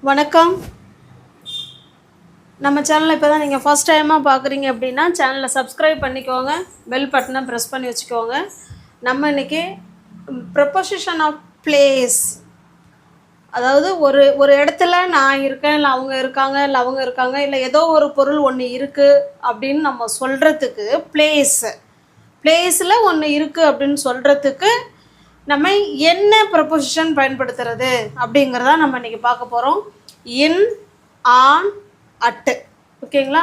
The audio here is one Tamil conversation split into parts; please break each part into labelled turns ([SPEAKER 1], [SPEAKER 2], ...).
[SPEAKER 1] வணக்கம். நம்ம சேனலை இப்போ தான் நீங்கள் ஃபஸ்ட் டைமாக பார்க்குறீங்க அப்படின்னா சேனலை சப்ஸ்கிரைப் பண்ணிக்கோங்க, பெல் பட்டனை ப்ரெஸ் பண்ணி வச்சுக்கோங்க. நம்ம இன்றைக்கி ப்ரொபோசிஷன் ஆஃப் பிளேஸ், அதாவது ஒரு இடத்துல நான் இருக்கேன், இல்லை அவங்க இருக்காங்க, இல்லை அவங்க இருக்காங்க, இல்லை ஏதோ ஒரு பொருள் ஒன்று இருக்குது அப்படின்னு நம்ம சொல்கிறதுக்கு பிளேஸில் ஒன்று இருக்குது அப்படின்னு சொல்கிறதுக்கு நம்ம என்ன ப்ரொபோசிஷன் பயன்படுத்துறது அப்படிங்கிறத நம்ம இன்றைக்கி பார்க்க போகிறோம். இன், ஆன், அட்டு. ஓகேங்களா?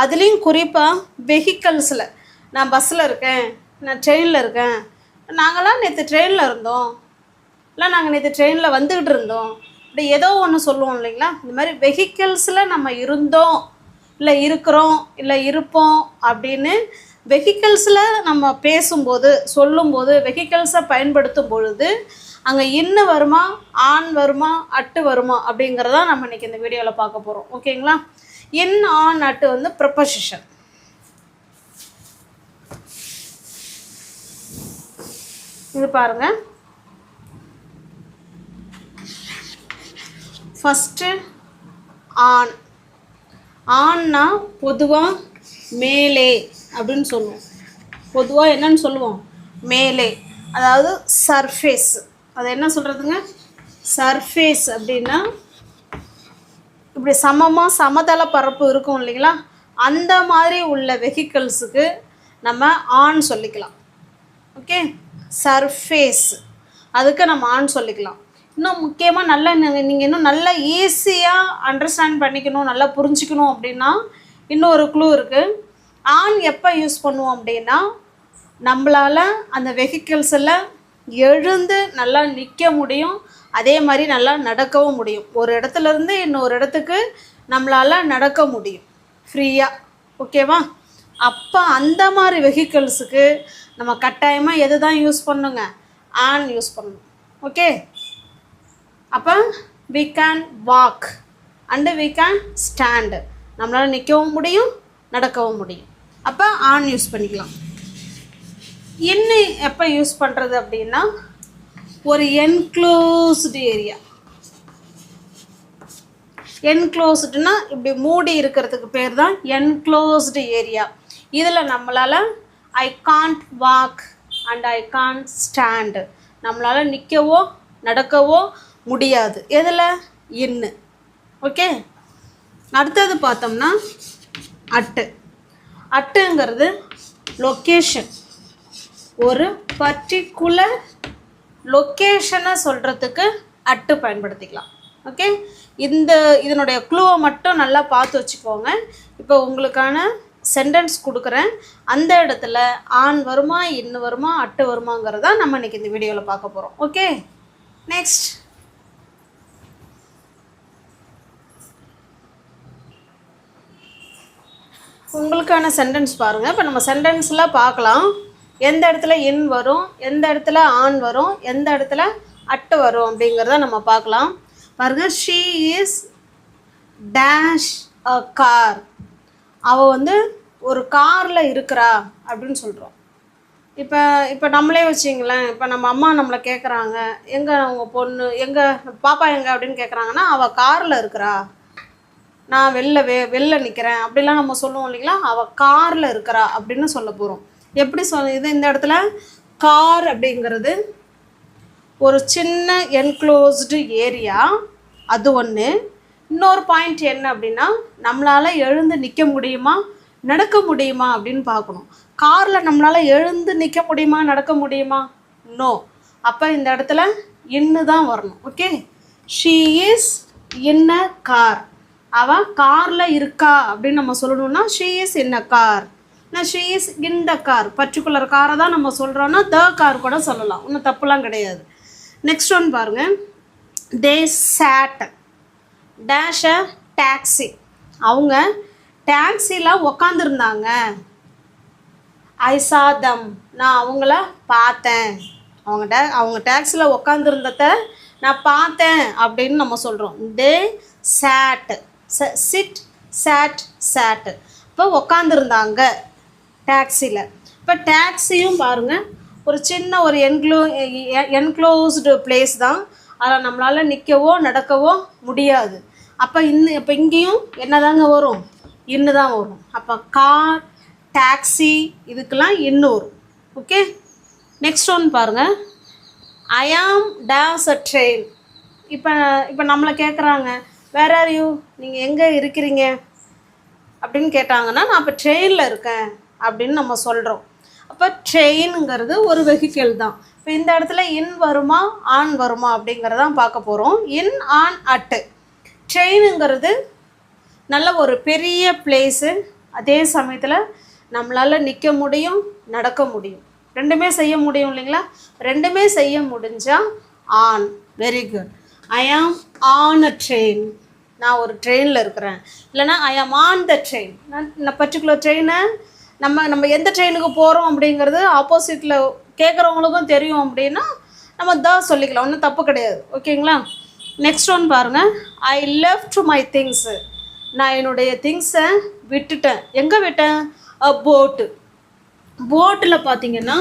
[SPEAKER 1] அதுலேயும் குறிப்பாக வெஹிக்கல்ஸில், நான் பஸ்ஸில் இருக்கேன், நான் ட்ரெயினில் இருக்கேன், நாங்களாம் நேற்று ட்ரெயினில் இருந்தோம், இல்லை நாங்கள் நேற்று ட்ரெயினில் வந்துக்கிட்டு இருந்தோம், இப்படி ஏதோ ஒன்று சொல்லுவோம் இல்லைங்களா? இந்த மாதிரி வெஹிக்கல்ஸில் நம்ம இருந்தோம், இல்லை இருக்கிறோம், இல்லை இருப்போம் அப்படின்னு வெஹிக்கல்ஸில் நம்ம பேசும்போது சொல்லும்போது வெஹிக்கல்ஸை பயன்படுத்தும் பொழுது அங்கே இன்னு வருமா, ஆன் வருமா, அட்டு வருமா அப்படிங்கிறதான் நம்ம இன்றைக்கி இந்த வீடியோவில் பார்க்க போகிறோம். ஓகேங்களா? இன், ஆன், அட்டு வந்து ப்ரொபோசிஷன். இது பாருங்கள். First on. ஆன்னா பொதுவாக மேலே அப்படின்னு சொல்லுவோம். பொதுவாக என்னன்னு சொல்லுவோம்? மேலே, அதாவது சர்ஃபேஸ். அது என்ன சொல்கிறதுங்க? சர்ஃபேஸ் அப்படின்னா இப்படி சமமாக சமதள பரப்பு இருக்கும் இல்லைங்களா? அந்த மாதிரி உள்ள வெஹிக்கல்ஸுக்கு நம்ம ஆன் சொல்லிக்கலாம். ஓகே, சர்ஃபேஸ், அதுக்கு நம்ம ஆன் சொல்லிக்கலாம். இன்னும் முக்கியமாக நல்லா நீங்கள் இன்னும் நல்லா ஈஸியாக அண்டர்ஸ்டாண்ட் பண்ணிக்கணும், நல்லா புரிஞ்சிக்கணும் அப்படின்னா இன்னொரு க்ளூ இருக்குது. ஆன் எப்போ யூஸ் பண்ணுவோம் அப்படின்னா நம்மளால் அந்த வெஹிக்கிள்ஸில் எழுந்து நல்லா நிற்க முடியும், அதே மாதிரி நல்லா நடக்கவும் முடியும். ஒரு இடத்துலேருந்து இன்னொரு இடத்துக்கு நம்மளால் நடக்க முடியும் ஃப்ரீயாக. ஓகேவா? அப்போ அந்த மாதிரி வெஹிக்கிள்ஸுக்கு நம்ம கட்டாயமாக எது தான் யூஸ் பண்ணுங்க? ஆன் யூஸ் பண்ணணும். ஓகே, அப்போ we can walk and we can stand. நம்மளால் நிற்கவும் முடியும், நடக்கவும் முடியும். அப்போ ஆன் யூஸ் பண்ணிக்கலாம். இன்னும் எப்போ யூஸ் பண்ணுறது அப்படின்னா ஒரு என்க்ளோஸ்டு ஏரியா. என்க்ளோஸ்டுனா இப்படி மூடி இருக்கிறதுக்கு பேர் தான் என்க்ளோஸ்டு ஏரியா. இதில் நம்மளால் I can't walk and I can't stand, நம்மளால் நிற்கவோ நடக்கவோ முடியாது. எதில்? இன்னு. ஓகே, அடுத்தது பார்த்தோம்னா அட்டு. அட்டுங்கிறது லொக்கேஷன். ஒரு பர்டிகுலர் லொக்கேஷனை சொல்கிறதுக்கு அட்டு பயன்படுத்திக்கலாம். ஓகே, இதனுடைய க்ளூவை மட்டும் நல்லா பார்த்து வச்சுக்கோங்க. இப்போ உங்களுக்கான சென்டென்ஸ் கொடுக்குறேன். அந்த இடத்துல ஆன் வருமா, இன்னு வருமா, அட்டு வருமாங்கிறத நம்ம இன்றைக்கி இந்த வீடியோவில் பார்க்க போகிறோம். Okay, next. உங்களுக்கான சென்டென்ஸ் பாருங்கள். இப்போ நம்ம சென்டென்ஸில் பார்க்கலாம் எந்த இடத்துல இன் வரும், எந்த இடத்துல ஆன் வரும், எந்த இடத்துல அட்டு வரும் அப்படிங்கிறத நம்ம பார்க்கலாம். பாருங்கள். She is dash a car. அவள் வந்து ஒரு காரில் இருக்கிறா அப்படின்னு சொல்கிறோம். இப்போ நம்மளே வச்சிங்களேன், இப்போ நம்ம அம்மா நம்மளை கேட்குறாங்க, எங்கே அவங்க பொண்ணு, எங்கே பாப்பா எங்கே அப்படின்னு கேட்குறாங்கன்னா அவள் காரில் இருக்கிறா, நான் வெளில நிற்கிறேன் அப்படிலாம் நம்ம சொல்லுவோம் இல்லைங்களா? அவள் காரில் இருக்கிறா அப்படின்னு சொல்ல போகிறோம். எப்படி இது இந்த இடத்துல கார் அப்படிங்கிறது ஒரு சின்ன என்க்ளோஸ்டு ஏரியா, அது ஒன்று. இன்னொரு பாயிண்ட் என்ன அப்படின்னா நம்மளால் எழுந்து நிற்க முடியுமா, நடக்க முடியுமா அப்படின்னு பார்க்கணும். காரில் நம்மளால் எழுந்து நிற்க முடியுமா, நடக்க முடியுமா? நோ. அப்போ இந்த இடத்துல இன்னு தான் வரணும். Okay, she is in a car. அவள் காரில் இருக்கா அப்படின்னு நம்ம சொல்லணும்னா she is in a car. நான் she is in the car, particular காரை தான் நம்ம சொல்கிறோன்னா த கார் கூட சொல்லலாம், ஒன்றும் தப்புலாம் கிடையாது. நெக்ஸ்ட் ஒன் பாருங்கள். They said dash a taxi. அவங்க டாக்ஸியில் உக்காந்துருந்தாங்க. ஐ சா தம், நான் அவங்கள பார்த்தேன். அவங்க டாக்ஸியில் உக்காந்துருந்தத நான் பார்த்தேன் அப்படின்னு நம்ம சொல்கிறோம். தே சேட், சிட், சேட், சேட்டு. இப்போ உக்காந்துருந்தாங்க டாக்ஸியில். இப்போ டாக்ஸியும் பாருங்கள் ஒரு சின்ன ஒரு என்க்ளோஸ்டு பிளேஸ் தான். அதில் நம்மளால் நிற்கவோ நடக்கவோ முடியாது. அப்போ இப்போ இங்கேயும் என்னதாங்க வரும்? இன்னு தான் வரும். அப்போ கார், டாக்ஸி இதுக்கெல்லாம் இன்னு வரும். ஓகே, நெக்ஸ்ட் ஒன் பாருங்கள். ஐ ஆம் டேஸ் அ ட்ரெயின். இப்போ நம்மளை கேட்குறாங்க, வேர் ஆர் யூ, நீங்கள் எங்கே இருக்கிறீங்க அப்படின்னு கேட்டாங்கன்னா, நான் இப்போ ட்ரெயினில் இருக்கேன் அப்படின்னு நம்ம சொல்கிறோம். அப்போ ட்ரெயினுங்கிறது ஒரு வெஹிக்கிள் தான். இப்போ இந்த இடத்துல இன் வருமா ஆன் வருமா அப்படிங்கிறதான் பார்க்க போகிறோம். இன், ஆன், அட்டு. ட்ரெயினுங்கிறது நல்ல ஒரு பெரிய பிளேஸு, அதே சமயத்தில் நம்மளால் நிற்க முடியும், நடக்க முடியும், ரெண்டுமே செய்ய முடியும் இல்லைங்களா? ரெண்டுமே செய்ய முடிஞ்சால் ஆன். Very good. ஐ ஆம் ஆன் அ ட்ரெயின். நான் ஒரு ட்ரெயினில் இருக்கிறேன். இல்லைனா ஐ ஆம் ஆன் த ட்ரெயின். நான் பர்டிகுலர் ட்ரெயினை நம்ம எந்த ட்ரெயினுக்கு போகிறோம் அப்படிங்கிறது ஆப்போசிட்டில் கேட்குறவங்களுக்கும் தெரியும் அப்படின்னா நம்ம தான் சொல்லிக்கலாம், ஒன்றும் தப்பு கிடையாது. ஓகேங்களா? நெக்ஸ்ட் ஒன் பாருங்கள். I left my things. நான் என்னுடைய திங்ஸை விட்டுட்டேன். எங்கே விட்டேன்? போட்டு. போட்டில் பார்த்தீங்கன்னா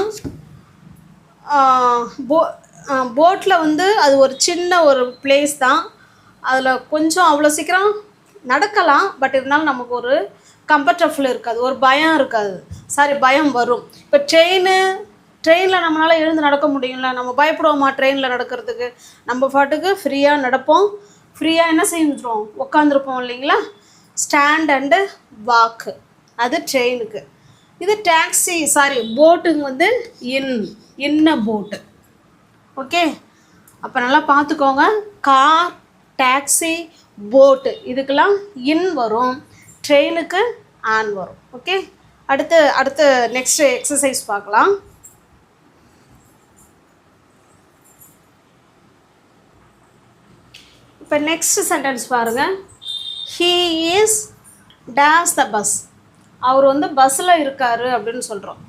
[SPEAKER 1] போட்டில் வந்து அது ஒரு சின்ன ஒரு பிளேஸ் தான். அதில் கொஞ்சம் அவ்வளோ சீக்கிரம் நடக்கலாம், பட் இருந்தாலும் நமக்கு ஒரு கம்ஃபர்டபுள் இருக்காது, ஒரு பயம் இருக்காது. பயம் வரும். இப்போ ட்ரெயினில் நம்மளால் எழுந்து நடக்க முடியும்ல, நம்ம பயப்படுவோமா ட்ரெயினில் நடக்கிறதுக்கு? நம்ம பாட்டுக்கு ஃப்ரீயாக நடப்போம், ஃப்ரீயாக என்ன செஞ்சிடும், உட்காந்துருப்போம் இல்லைங்களா? ஸ்டாண்ட் அண்டு வாக்கு, அது ட்ரெயினுக்கு. இது டாக்ஸி போட்டுங்க வந்து இன்ன போட்டு. ஓகே, அப்போ நல்லா பார்த்துக்கோங்க. கார், டாக்ஸி, போட்டு இதுக்கெல்லாம் இன் வரும், ட்ரெயினுக்கு ஆன் வரும். ஓகே, அடுத்து நெக்ஸ்ட் எக்ஸசைஸ் பார்க்கலாம். இப்போ நெக்ஸ்ட் சென்டென்ஸ் பாருங்கள். He is days the bus. அவர் வந்து பஸ்ஸில் இருக்கார் அப்படின்னு சொல்கிறோம்.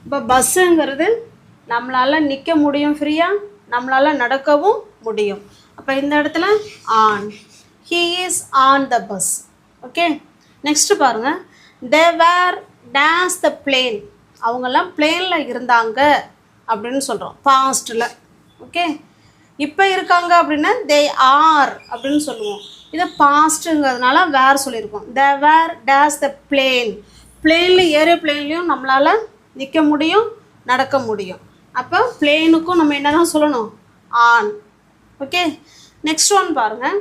[SPEAKER 1] இப்போ பஸ்ஸுங்கிறது நம்மளால் நிற்க முடியும் ஃப்ரீயாக, நம்மளால் நடக்கவும் முடியும். அப்போ இந்த இடத்துல on. He is on the bus. Okay, next பாருங்கள். தே வேர் டேஸ் த பிளேன். அவங்கெல்லாம் பிளேனில் இருந்தாங்க அப்படின்னு சொல்கிறோம் பாஸ்ட்டில். ஓகே, இப்போ இருக்காங்க அப்படின்னா தே ஆர் அப்படின்னு சொல்லுவோம். இது பாஸ்ட்டுங்கிறதுனால வேர் சொல்லியிருக்கோம். தே வேர் டேஸ் த பிளேன். பிளேனில் ஏரோப்ளேன்லேயும் நம்மளால் நிற்க முடியும், நடக்க முடியும். அப்போ பிளேனுக்கும் நம்ம என்ன தான் சொல்லணும்? ஆன். ஓகே, நெக்ஸ்ட் ஒன் பாருங்கள்.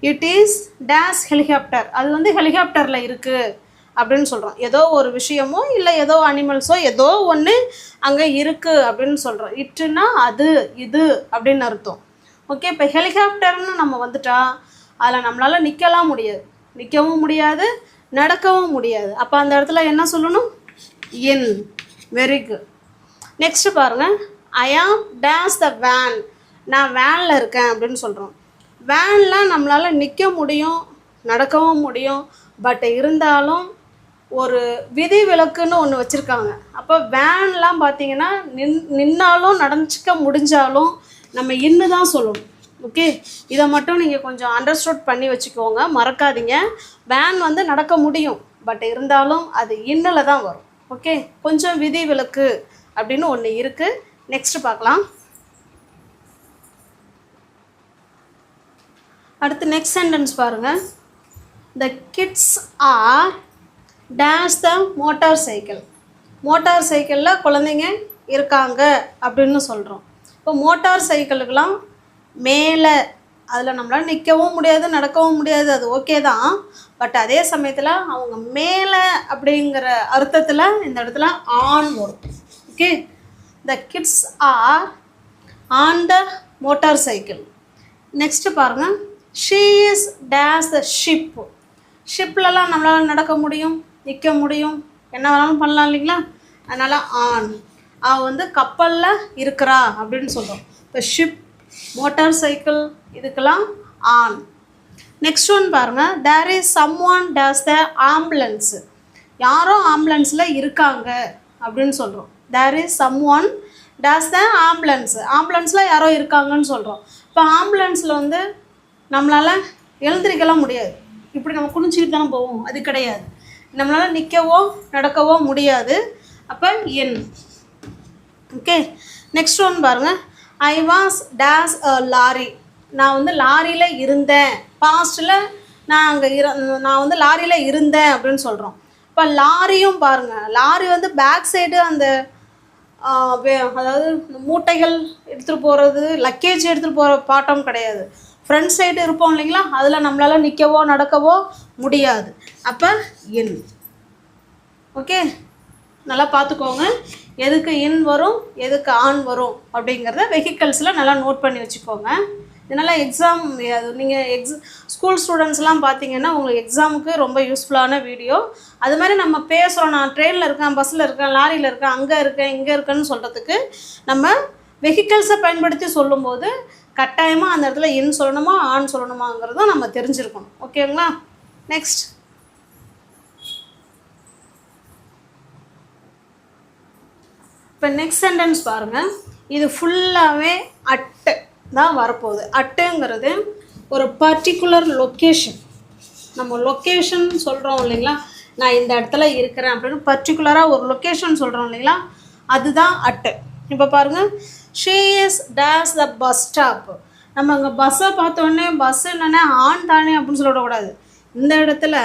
[SPEAKER 1] It is days helicopter. அது வந்து ஹெலிகாப்டரில் இருக்குது அப்படின்னு சொல்கிறோம். ஏதோ ஒரு விஷயமோ இல்லை ஏதோ அனிமல்ஸோ ஏதோ ஒன்று அங்கே இருக்குது அப்படின்னு சொல்கிறோம். இட்டுன்னா அது இது அப்படின்னு அர்த்தம். ஓகே, இப்போ ஹெலிகாப்டர்னு நம்ம வந்துட்டா அதில் நம்மளால் நிற்கலாம் முடியாது, நிற்கவும் முடியாது, நடக்கவும் முடியாது. அப்போ அந்த இடத்துல என்ன சொல்லணும்? இன். Very good. நெக்ஸ்ட்டு பாருங்கள். ஐ ஆம் டேஸ் த வேன். நான் வேனில் இருக்கேன் அப்படின்னு சொல்கிறோம். வேனில் நம்மளால் நிற்க முடியும், நடக்கவும் முடியும், பட் இருந்தாலும் ஒரு விதி விலக்குன்னு ஒன்று வச்சுருக்காங்க. அப்போ வேன்லாம் பார்த்தீங்கன்னா நின்னாலும் நடந்துக்க முடிஞ்சாலும் நம்ம இன்னு தான் சொல்லணும். ஓகே, இதை மட்டும் நீங்கள் கொஞ்சம் அண்டர்ஸ்டாண்ட் பண்ணி வச்சுக்கோங்க, மறக்காதீங்க. வேன் வந்து நடக்க முடியும், பட் இருந்தாலும் அது இன்னில் தான் வரும். ஓகே, கொஞ்சம் விதி விலக்கு அப்படின்னு ஒன்று இருக்குது. நெக்ஸ்ட்டு பார்க்கலாம். அடுத்து நெக்ஸ்ட் சென்டென்ஸ் பாருங்கள். The kids are dash the motorcycle. மோட்டார் சைக்கிளில் குழந்தைங்க இருக்காங்க அப்படின்னு சொல்கிறோம். இப்போ மோட்டார் சைக்கிளுக்கெல்லாம் மேலே அதில் நம்மளால் நிற்கவும் முடியாது, நடக்கவும் முடியாது, அது ஓகே தான். பட் அதே சமயத்தில் அவங்க மேலே அப்படிங்கிற அர்த்தத்தில் இந்த இடத்துல ஆன் வரும். Okay, the kids are on the motorcycle. Next பாருங்கள். She is days the ship. ஷிப்லலாம் நம்மளால் நடக்க முடியும், நிற்க முடியும், என்ன வேணாலும் பண்ணலாம் இல்லைங்களா? அதனால் ஆன். அவள் வந்து கப்பலில் இருக்கிறா அப்படின்னு சொல்கிறோம். இப்போ ஷிப், மோட்டார் சைக்கிள் இதுக்கெல்லாம் ஆன். நெக்ஸ்ட் ஒன் பாருங்கள். There is someone days the ambulance. யாரோ ஆம்புலன்ஸில் இருக்காங்க அப்படின்னு சொல்கிறோம். There is someone days the ambulance. ஆம்புலன்ஸில் யாரோ இருக்காங்கன்னு சொல்கிறோம். இப்போ ஆம்புலன்ஸில் வந்து நம்மளால் எழுந்திரிக்கலாம் முடியாது, இப்படி நம்ம குனிச்சிக்கிட்டு தானே போவோம், அது கிடையாது. நம்மளால் நிற்கவோ நடக்கவோ முடியாது. அப்போ என். ஓகே, நெக்ஸ்ட் ஒன் பாருங்கள். I was days a lorry. நான் வந்து லாரியில் இருந்தேன், பாஸ்ட்டில் நான் வந்து லாரியில் இருந்தேன் அப்படின்னு சொல்கிறோம். இப்போ லாரியும் பாருங்கள், லாரி வந்து பேக் சைடு அந்த அதாவது மூட்டைகள் எடுத்துகிட்டு போகிறது, லக்கேஜ் எடுத்துகிட்டு போகிற பாட்டம் கிடையாது. ஃப்ரண்ட் சைடு இருப்போம் இல்லைங்களா, அதில் நம்மளால் நிற்கவோ நடக்கவோ முடியாது. அப்போ இன். ஓகே, நல்லா பார்த்துக்கோங்க. எதுக்கு இன் வரும், எதுக்கு ஆன் வரும் அப்படிங்கிறத வெஹிக்கல்ஸில் நல்லா நோட் பண்ணி வச்சுக்கோங்க. இதனால் எக்ஸாம் அது நீங்கள் ஸ்கூல் ஸ்டூடெண்ட்ஸ்லாம் பார்த்தீங்கன்னா உங்களுக்கு எக்ஸாமுக்கு ரொம்ப யூஸ்ஃபுல்லான வீடியோ. அது மாதிரி நம்ம பேசுகிறோம், நான் ட்ரெயினில் இருக்கேன், பஸ்ஸில் இருக்கேன், லாரியில் இருக்கேன், அங்கே இருக்கேன், இங்கே இருக்கேன்னு சொல்கிறதுக்கு நம்ம வெஹிக்கல்ஸை பயன்படுத்தி சொல்லும்போது கட்டாயமாக அந்த இடத்துல இன் சொல்லணுமா ஆன் சொல்லணுமாங்கிறதும் நம்ம தெரிஞ்சிருக்கணும். ஓகேங்களா? நெக்ஸ்ட் இப்போ நெக்ஸ்ட் சென்டென்ஸ் பாருங்கள். இது ஃபுல்லாகவே அட்டு தான் வரப்போகுது. அட்டுங்கிறது ஒரு பர்டிகுலர் லொக்கேஷன். நம்ம லொக்கேஷன் சொல்கிறோம் இல்லைங்களா, நான் இந்த இடத்துல இருக்கிறேன் அப்படின்னு பர்டிகுலராக ஒரு லொக்கேஷன் சொல்கிறோம் இல்லைங்களா, அதுதான் அட்டு. இப்போ பாருங்கள், she is days the bus stop. நம்ம அங்கே பஸ்ஸை பார்த்தோன்னே பஸ் என்னென்ன ஆன் தானே அப்படின்னு சொல்லக்கூடாது. இந்த இடத்துல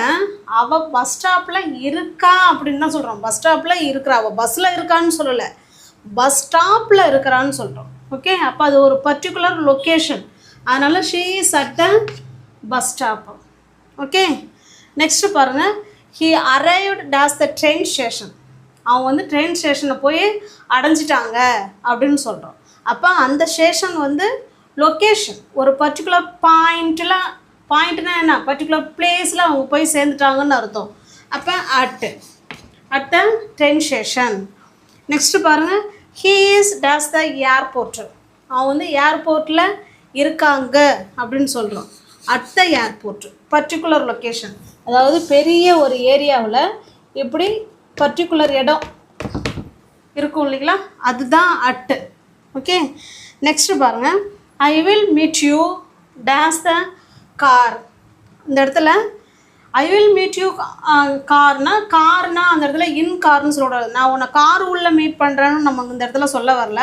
[SPEAKER 1] அவள் பஸ் ஸ்டாப்பில் இருக்கா அப்படின்னு தான் சொல்கிறோம். பஸ் ஸ்டாப்பில் இருக்கிறா, அவள் பஸ்ஸில் இருக்கான்னு சொல்லலை, பஸ் ஸ்டாப்பில் இருக்கிறான்னு சொல்கிறோம். ஓகே, அப்போ அது ஒரு பர்டிகுலர் லொக்கேஷன். அதனால் she is at the bus stop. Okay, next பாருங்கள், he arrived days the train station. அவங்க வந்து ட்ரெயின் ஸ்டேஷனை போய் அடைஞ்சிட்டாங்க அப்படின்னு சொல்கிறோம். அப்போ அந்த ஸ்டேஷன் வந்து லொக்கேஷன், ஒரு பர்டிகுலர் பாயிண்ட்னா என்ன, பர்டிகுலர் பிளேஸில் அவங்க போய் சேர்ந்துட்டாங்கன்னு அர்த்தம். அப்போ at the train station. Next பாருங்கள், he is days the airport. அவன் வந்து ஏர்போர்ட்டில் இருக்காங்க அப்படின்னு சொல்கிறோம். At the airport, particular location. அதாவது பெரிய ஒரு ஏரியாவில் இப்படி பர்டிகுலர் இடம் இருக்கும் இல்லைங்களா, அதுதான் அட்டு. ஓகே, நெக்ஸ்ட்டு பாருங்கள், ஐ will meet you days the car. இந்த இடத்துல ஐ வில் மீட் யூ கார்னா அந்த இடத்துல இன் கார்னு சொல்கிறாரு. நான் உன்னை கார் உள்ளே மீட் பண்ணுறேன்னு நம்ம இந்த இடத்துல சொல்ல வரல.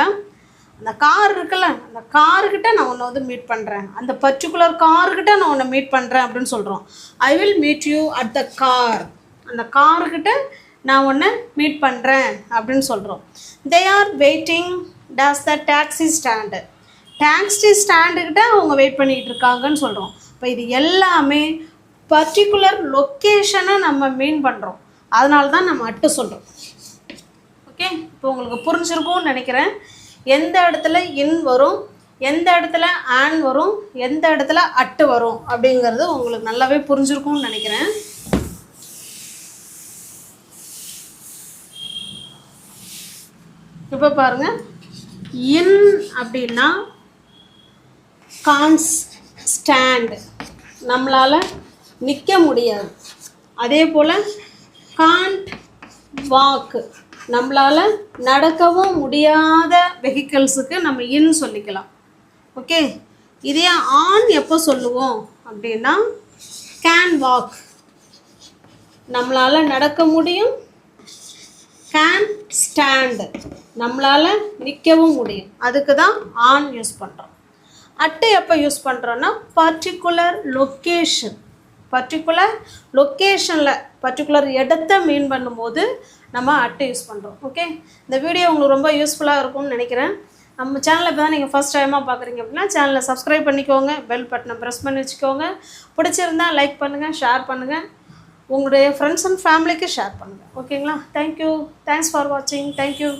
[SPEAKER 1] அந்த கார் இருக்குல்ல, அந்த காருக்கிட்ட நான் உன்னை வந்து மீட் பண்ணுறேன், அந்த பர்டிகுலர் காருக்கிட்ட நான் உன்னை மீட் பண்ணுறேன் அப்படின்னு சொல்கிறோம். I will meet you at the car. அந்த காருக்கிட்ட நான் உன்னை மீட் பண்ணுறேன் அப்படின்னு சொல்கிறோம். They are waiting days the taxi stand. Taxi ஸ்டாண்டுக்கிட்ட அவங்க வெயிட் பண்ணிகிட்டு இருக்காங்கன்னு சொல்கிறோம். இப்போ இது எல்லாமே பர்டிகுலர் லொக்கேஷனை நம்ம மீன் பண்ணுறோம். அதனால தான் நம்ம அட்டு சொல்கிறோம். ஓகே, இப்போ உங்களுக்கு புரிஞ்சிருக்கும்னு நினைக்கிறேன். எந்த இடத்துல இன் வரும், எந்த இடத்துல ஆன் வரும், எந்த இடத்துல அட்டு வரும் அப்படிங்கிறது உங்களுக்கு நல்லாவே புரிஞ்சிருக்கும்னு நினைக்கிறேன். இப்போ பாருங்கள், இன் அப்படின்னா கான்ஸ் ஸ்டாண்ட், நம்மளால் நிற்க முடியாது. அதே போல் காண்ட் வாக்கு, நம்மளால் நடக்கவும் முடியாத வெஹிக்கல்ஸுக்கு நம்ம இன் சொல்லிக்கலாம். ஓகே, இதே ஆன் எப்போ சொல்லுவோம் அப்படின்னா கேன் வாக், நம்மளால் நடக்க முடியும். கேன் ஸ்டாண்ட், நம்மளால் நிற்கவும் முடியும். அதுக்கு தான் ஆன் யூஸ் பண்ணுறோம். அட்டு எப்போ யூஸ் பண்ணுறோன்னா பர்டிகுலர் லொக்கேஷனில் பர்டிகுலர் இடத்த மீன் பண்ணும்போது நம்ம அட்டை யூஸ் பண்ணுறோம். ஓகே, இந்த வீடியோ உங்களுக்கு ரொம்ப யூஸ்ஃபுல்லாக இருக்கும்னு நினைக்கிறேன். நம்ம சேனலை இப்போ தான் நீங்கள் ஃபஸ்ட் டைமாக பார்க்குறீங்க அப்படின்னா சேனலை சப்ஸ்கிரைப் பண்ணிக்கோங்க, பெல் பட்டனை ப்ரெஸ் பண்ணி வச்சுக்கோங்க. பிடிச்சிருந்தால் லைக் பண்ணுங்கள், ஷேர் பண்ணுங்கள், உங்களுடைய ஃப்ரெண்ட்ஸ் அண்ட் ஃபேமிலிக்கு ஷேர் பண்ணுங்கள். ஓகேங்களா? தேங்க்யூ, தேங்க்ஸ் ஃபார் வாட்சிங், தேங்க்யூ.